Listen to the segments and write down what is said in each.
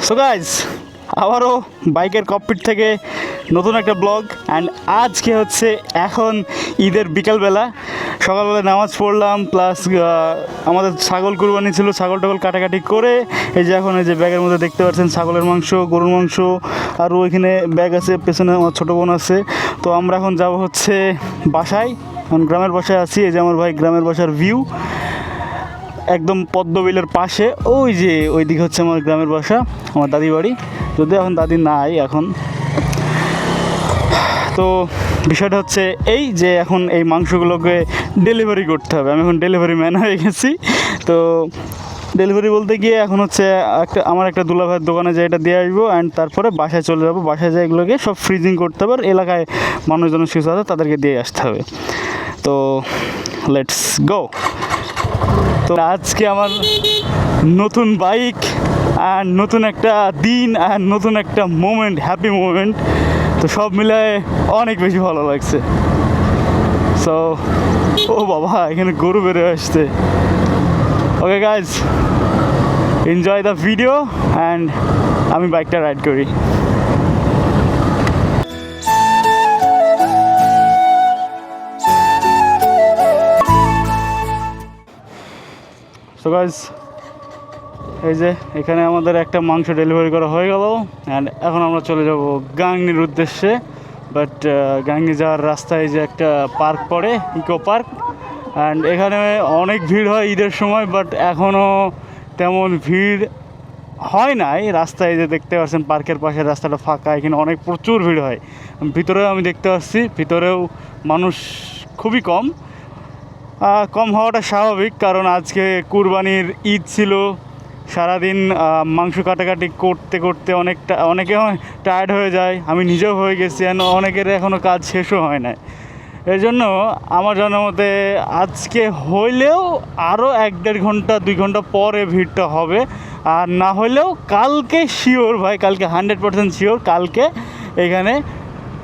So guys আবারও বাইকের cocopeat থেকে নতুন একটা ব্লগ। অ্যান্ড আজকে হচ্ছে এখন ঈদের বিকালবেলা, সকালবেলা নামাজ পড়লাম, প্লাস আমাদের ছাগল কুরবানি ছিল, ছাগল টাগল কাটাকাটি করে এই যে এখন এই যে ব্যাগের মধ্যে দেখতে পাচ্ছেন ছাগলের মাংস, গরুর মাংস, আর ওইখানে ব্যাগ আছে, পেছনে আমার ছোটো বোন আছে। তো আমরা এখন যাব হচ্ছে বাসায়, এখন গ্রামের বাসায় আছি। এই যে আমার ভাই গ্রামের বাসার ভিউ একদম পদ্মবিলের পাশে, ওই যে ওই দিকে হচ্ছে আমার গ্রামের বাসা, আমার দাদি বাড়ি। যদিও এখন দাদি নাই এখন। তো বিষয়টা হচ্ছে এই যে এখন এই মাংসগুলোকে ডেলিভারি করতে হবে। আমি এখন ডেলিভারি ম্যান হয়ে গেছি। তো ডেলিভারি বলতে গিয়ে এখন হচ্ছে আমার একটা দুলাভাইয়ের দোকানে যাই, এটা দিয়ে আসবো, অ্যান্ড তারপরে বাসায় চলে যাবো। বাসায় যাই এগুলোকে সব ফ্রিজিং করতে হবে, আর এলাকায় মানুষজন শিশু আছে তাদেরকে দিয়ে আসতে হবে। তো লেটস গো। তো আজকে আমার নতুন বাইক আর নতুন একটা দিন আর নতুন একটা মোমেন্ট, হ্যাপি মোমেন্ট। তো সব মিলায় অনেক বেশি ভালো লাগছে। সো ও বাবা, এখানে গরু বেরোয় আসছে। Okay guys, enjoy the video and আমি বাইকটা রাইড করি। সো গাইজ, এই যে এখানে আমাদের একটা মাংস ডেলিভারি করা হয়ে গেল, অ্যান্ড এখন আমরা চলে যাব গাংনির উদ্দেশ্যে। বাট গাংনি যাওয়ার রাস্তায় যে একটা পার্ক পড়ে, ইকো পার্ক, অ্যান্ড এখানে অনেক ভিড় হয় ঈদের সময়, বাট এখনও তেমন ভিড় হয় নাই। রাস্তায় যে দেখতে পাচ্ছেন পার্কের পাশের রাস্তাটা ফাঁকা, এখানে অনেক প্রচুর ভিড় হয়। ভিতরেও আমি দেখতে পাচ্ছি, ভিতরেও মানুষ খুবই কম। কম হওয়াটা স্বাভাবিক, কারণ আজকে কুরবানির ঈদ ছিল। সারাদিন মাংস কাটাকাটি করতে করতে অনেকে টায়ার্ড হয়ে যায়, আমি নিজেও হয়ে গেছি, অনেকের এখনও কাজ শেষও হয় না। এই জন্য আমার জানামতে আজকে হইলেও আরও 1-1.5 ঘন্টা 2 ঘন্টা পরে ভিড়টা হবে। আর না হলেও কালকে শিওর ভাই, কালকে 100% শিওর, কালকে এখানে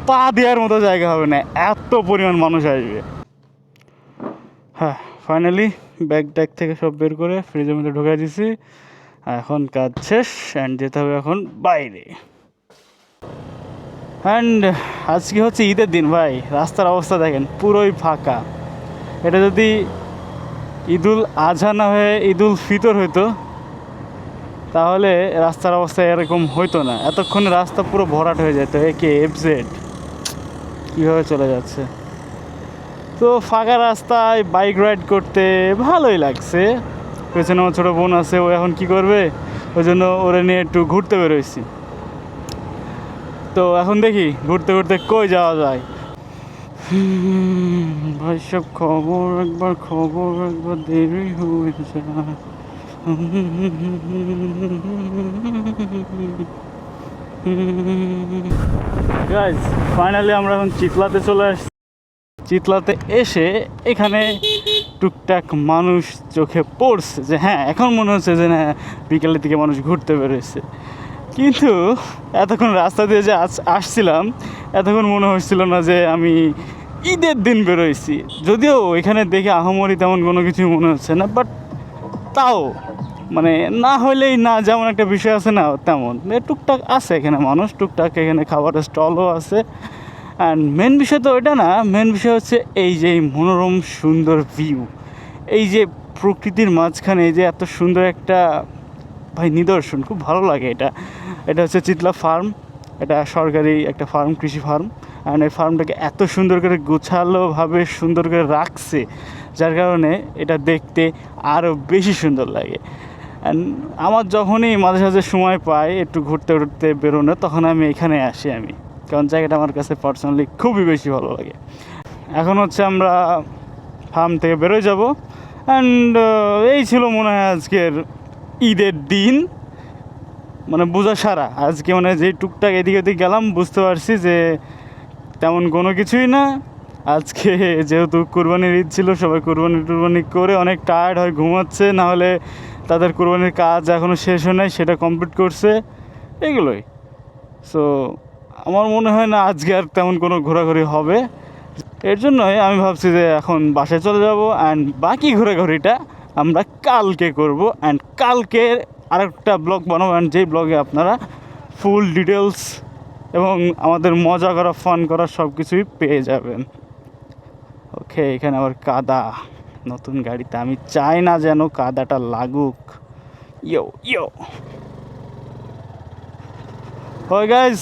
পা দেওয়ার মতো জায়গা হবে না, এত পরিমাণ মানুষ আসবে। হ্যাঁ, ফাইনালি ব্যাগ ট্যাগ থেকে সব বের করে ফ্রিজের মধ্যে ঢুকাই দিছি। এখন কাজ শেষ, অ্যান্ড যেতে হবে এখন বাইরে। অ্যান্ড আজকে হচ্ছে ঈদের দিন ভাই, রাস্তার অবস্থা দেখেন পুরোই ফাঁকা। এটা যদি ঈদুল আজহা না হয়ে ঈদুল ফিতর হইতো তাহলে রাস্তার অবস্থা এরকম হইতো না, এতক্ষণে রাস্তা পুরো ভরাট হয়ে যেত। একে এফজেড কীভাবে চলে যাচ্ছে। তো ফাঁকা রাস্তায় বাইক রাইড করতে ভালোই লাগছে। পেছনে আমার ছোটো বোন আছে, ও এখন কী করবে, ওই জন্য ওরে নিয়ে একটু ঘুরতে বেরোইছি। তো এখন দেখি ঘুরতে ঘুরতে কই যাওয়া যায়। ভাই সব খবর একবার দেরি হয়ে যায়। গাইজ, ফাইনালি আমরা এখন চিতলাতে চলে আসছি। চিতলাতে এসে এখানে টুকটাক মানুষ চোখে পড়ছে, যে হ্যাঁ এখন মনে হচ্ছে যে না বিকেলের দিকে মানুষ ঘুরতে বেরোচ্ছে। কিন্তু এতক্ষণ রাস্তা দিয়ে যে আসছিলাম, এতক্ষণ মনে হচ্ছিল না যে আমি ঈদের দিন বেরোইছি। যদিও এখানে দেখে আহামরি তেমন কোনো কিছুই মনে হচ্ছে না, বাট তাও মানে না হলেই না, যেমন একটা বিষয় আছে না, তেমন টুকটাক আছে এখানে মানুষ, টুকটাক এখানে খাবারের স্টলও আছে। অ্যান্ড মেন বিষয় তো ওইটা না, মেন বিষয় হচ্ছে এই যে এই মনোরম সুন্দর ভিউ, এই যে প্রকৃতির মাঝখানে এই যে এত সুন্দর একটা ভাই নিদর্শন, খুব ভালো লাগে এটা। এটা হচ্ছে চিতলা ফার্ম, এটা সরকারি একটা ফার্ম, কৃষি ফার্ম। অ্যান্ড এই ফার্মটাকে এত সুন্দর করে গোছালোভাবে সুন্দর করে রাখছে, যার কারণে এটা দেখতে আরও বেশি সুন্দর লাগে। অ্যান্ড আমার যখনই মাঝে মাঝে সময় পাই একটু ঘুরতে ঘুরতে বেরোনো, তখন আমি এখানে আসি, কারণ জায়গাটা আমার কাছে পার্সোনালি খুবই বেশি ভালো লাগে। এখন হচ্ছে আমরা ফার্ম থেকে বেরোয় যাব। অ্যান্ড এই ছিল মনে হয় আজকের ঈদের দিন, মানে বোঝা সারা। আজকে মানে যে টুকটাক এদিকে ওদিকে গেলাম, বুঝতে পারছি যে তেমন কোনো কিছুই না। আজকে যেহেতু কুরবানির ঈদ ছিল, সবাই কুরবানি করে অনেক টায়ার্ড হয়, ঘুমাচ্ছে, নাহলে তাদের কুরবানির কাজ এখনও শেষ হয় নাই, সেটা কমপ্লিট করছে, এগুলোই। সো আমার মনে হয় না আজকে আর তেমন কোনো ঘোরাঘুরি হবে। এর জন্যই আমি ভাবছি যে এখন বাসায় চলে যাব, অ্যান্ড বাকি ঘোরাঘুরিটা আমরা কালকে করব। অ্যান্ড কালকে আরেকটা ব্লগ বানাবেন, যেই ব্লগে আপনারা ফুল ডিটেলস এবং আমাদের মজা করা ফান করা সব কিছুই পেয়ে যাবেন। ওকে, এখানে আবার কাদা, নতুন গাড়িতে আমি চাই না যেন কাদাটা লাগুক। Yo yo, okay guys,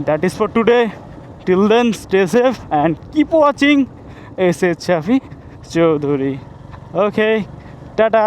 that is for today. Till then, stay safe and keep watching S.H. Shafi Choudhury. Okay, ta-da.